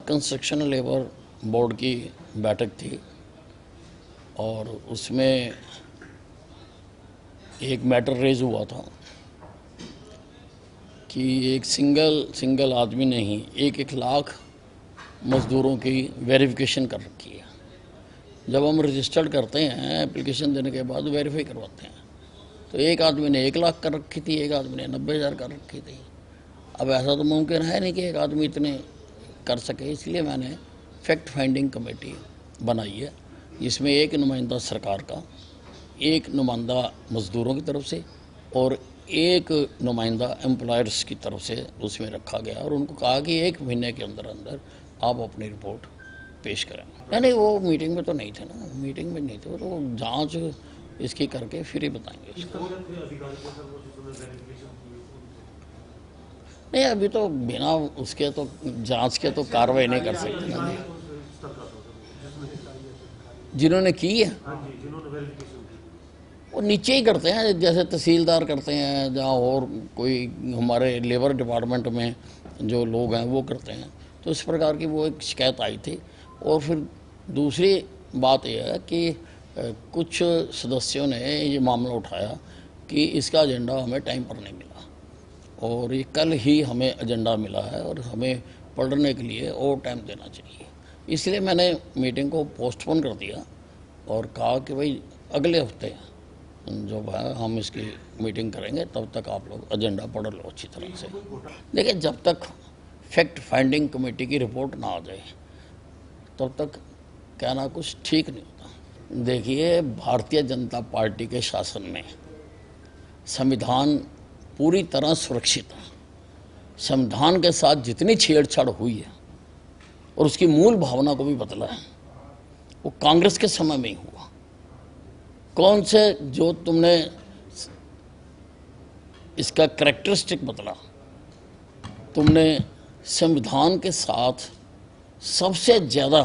Construction labour board की बैठक थी और उसमें एक मैटर रेज हुआ था कि एक सिंगल आदमी ने ही 1-1 लाख मज़दूरों की वेरिफिकेशन कर रखी है। जब हम रजिस्टर्ड करते हैं एप्लीकेशन देने के बाद वेरीफाई करवाते हैं तो एक आदमी ने 1 लाख कर रखी थी, एक आदमी ने 90,000 कर रखी थी। अब ऐसा तो मुमकिन है नहीं कि एक आदमी इतने कर सके, इसलिए मैंने फैक्ट फाइंडिंग कमेटी बनाई है जिसमें एक नुमाइंदा सरकार का, एक नुमाइंदा मज़दूरों की तरफ से और एक नुमाइंदा एम्प्लॉयर्स की तरफ से उसमें रखा गया और उनको कहा कि 1 महीने के अंदर अंदर आप अपनी रिपोर्ट पेश करें। नहीं, वो मीटिंग में तो नहीं थे ना, मीटिंग में नहीं थे, तो जांच इसकी करके फिर ही बताएंगे इसको। नहीं, अभी तो बिना उसके तो जांच के तो कार्रवाई नहीं कर सकते ना। जिन्होंने की है वो नीचे ही करते हैं, जैसे तहसीलदार करते हैं जहाँ और कोई हमारे लेबर डिपार्टमेंट में जो लोग हैं वो करते हैं। तो इस प्रकार की वो एक शिकायत आई थी। और फिर दूसरी बात यह है कि कुछ सदस्यों ने ये मामला उठाया कि इसका एजेंडा हमें टाइम पर नहीं मिला और ये कल ही हमें एजेंडा मिला है और हमें पढ़ने के लिए और टाइम देना चाहिए। इसलिए मैंने मीटिंग को पोस्टपोन कर दिया और कहा कि भाई अगले हफ्ते जो है हम इसकी मीटिंग करेंगे, तब तक आप लोग एजेंडा पढ़ लो अच्छी तरह से। देखिए, जब तक फैक्ट फाइंडिंग कमेटी की रिपोर्ट ना आ जाए तब तक कहना कुछ ठीक नहीं होता। देखिए, भारतीय जनता पार्टी के शासन में संविधान पूरी तरह सुरक्षित है। संविधान के साथ जितनी छेड़छाड़ हुई है और उसकी मूल भावना को भी बदला है वो कांग्रेस के समय में ही हुआ। कौन से जो तुमने इसका कैरेक्टरिस्टिक बदला, तुमने संविधान के साथ सबसे ज़्यादा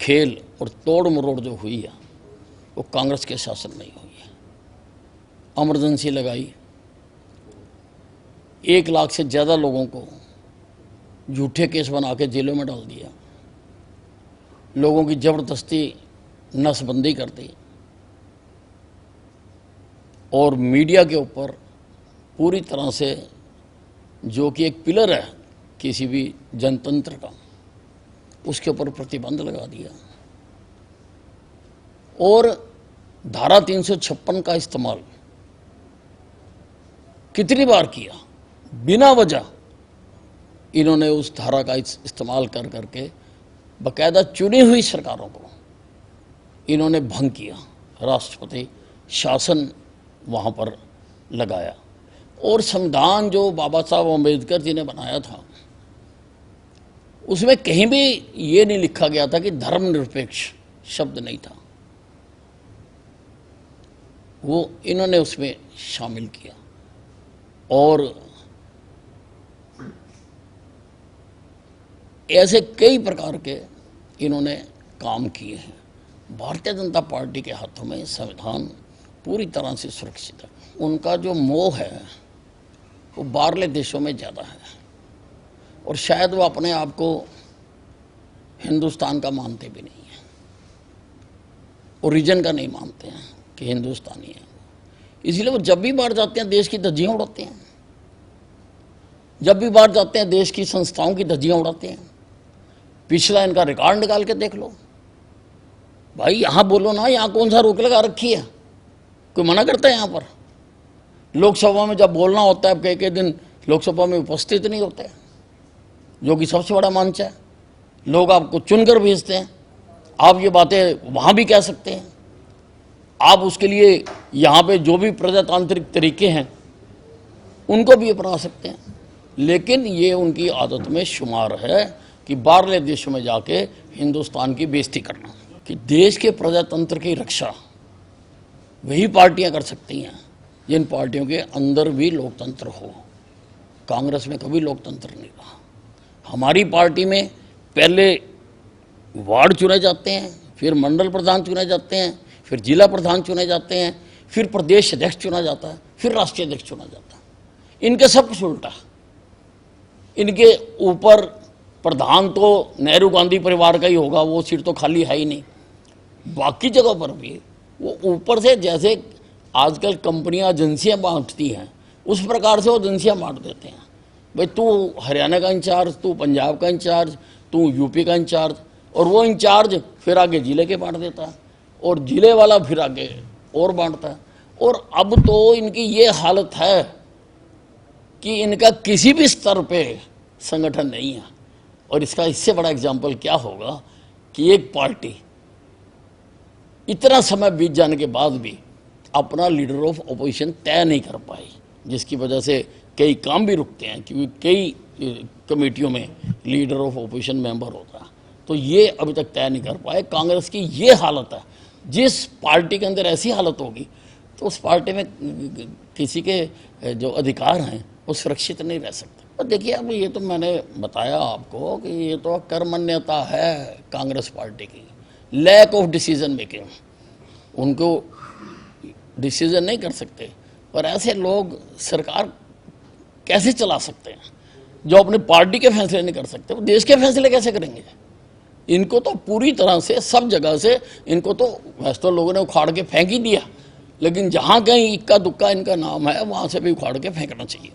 खेल और तोड़ मरोड़ जो हुई है वो कांग्रेस के शासन में ही हुई है। इमरजेंसी लगाई, 1 लाख से ज़्यादा लोगों को झूठे केस बना के जेलों में डाल दिया, लोगों की ज़बरदस्ती नसबंदी कर दी और मीडिया के ऊपर पूरी तरह से, जो कि एक पिलर है किसी भी जनतंत्र का, उसके ऊपर प्रतिबंध लगा दिया और धारा 356 का इस्तेमाल कितनी बार किया। बिना वजह इन्होंने उस धारा का इस्तेमाल कर करके बाकायदा चुनी हुई सरकारों को इन्होंने भंग किया, राष्ट्रपति शासन वहाँ पर लगाया। और संविधान जो बाबा साहब अम्बेडकर जी ने बनाया था उसमें कहीं भी ये नहीं लिखा गया था कि धर्मनिरपेक्ष शब्द नहीं था, वो इन्होंने उसमें शामिल किया और ऐसे कई प्रकार के इन्होंने काम किए हैं। भारतीय जनता पार्टी के हाथों में संविधान पूरी तरह से सुरक्षित है। उनका जो मोह है वो बाहरले देशों में ज़्यादा है और शायद वो अपने आप को हिंदुस्तान का मानते भी नहीं हैं, ओरिजिन का नहीं मानते हैं कि हिंदुस्तानी है। इसलिए वो जब भी बाहर जाते हैं देश की धज्जियाँ उड़ाते हैं, जब भी बाहर जाते हैं देश की संस्थाओं की धज्जियाँ उड़ाते हैं। पिछला इनका रिकॉर्ड निकाल के देख लो भाई, यहाँ बोलो ना, यहाँ कौन सा रोक लगा रखी है, कोई मना करता है? यहाँ पर लोकसभा में जब बोलना होता है, अब कई दिन लोकसभा में उपस्थित नहीं होते, जो कि सबसे बड़ा मंच है। लोग आपको चुनकर भेजते हैं, आप ये बातें वहाँ भी कह सकते हैं, आप उसके लिए यहाँ पे जो भी प्रजातांत्रिक तरीके हैं उनको भी अपना सकते हैं। लेकिन ये उनकी आदत में शुमार है कि बाहरले देशों में जाके हिंदुस्तान की बेइज्जती करना। कि देश के प्रजातंत्र की रक्षा वही पार्टियां कर सकती हैं जिन पार्टियों के अंदर भी लोकतंत्र हो। कांग्रेस में कभी लोकतंत्र नहीं रहा। हमारी पार्टी में पहले वार्ड चुने जाते हैं, फिर मंडल प्रधान चुने जाते हैं, फिर जिला प्रधान चुने जाते हैं, फिर प्रदेश अध्यक्ष चुना जाता है, फिर राष्ट्रीय अध्यक्ष चुना जाता है। इनके सब कुछ उल्टा। इनके ऊपर प्रधान तो नेहरू गांधी परिवार का ही होगा, वो सीट तो खाली है ही नहीं। बाकी जगह पर भी वो ऊपर से जैसे आजकल कंपनियां एजेंसियां बांटती हैं उस प्रकार से वो एजेंसियां बांट देते हैं। भाई तू हरियाणा का इंचार्ज, तू पंजाब का इंचार्ज, तू यूपी का इंचार्ज, और वो इंचार्ज फिर आगे जिले के बांट देता है और जिले वाला फिर आगे और बांटता है। और अब तो इनकी ये हालत है कि इनका किसी भी स्तर पे संगठन नहीं है। और इसका इससे बड़ा एग्जाम्पल क्या होगा कि एक पार्टी इतना समय बीत जाने के बाद भी अपना लीडर ऑफ अपोजिशन तय नहीं कर पाई, जिसकी वजह से कई काम भी रुकते हैं, क्योंकि कई कमेटियों में लीडर ऑफ अपोजिशन मेंबर होता है। तो ये अभी तक तय नहीं कर पाए। कांग्रेस की ये हालत है। जिस पार्टी के अंदर ऐसी हालत होगी तो उस पार्टी में किसी के जो अधिकार हैं वो सुरक्षित नहीं रह सकते। और देखिए, अब ये तो मैंने बताया आपको कि ये तो कर्मण्यता है कांग्रेस पार्टी की, लैक ऑफ डिसीजन मेकिंग। उनको डिसीजन नहीं कर सकते, और ऐसे लोग सरकार कैसे चला सकते हैं जो अपनी पार्टी के फैसले नहीं कर सकते? वो देश के फैसले कैसे करेंगे? इनको तो पूरी तरह से सब जगह से इनको तो वैसे तो लोगों ने उखाड़ के फेंक ही दिया, लेकिन जहाँ कहीं इक्का दुक्का इनका नाम है वहाँ से भी उखाड़ के फेंकना चाहिए।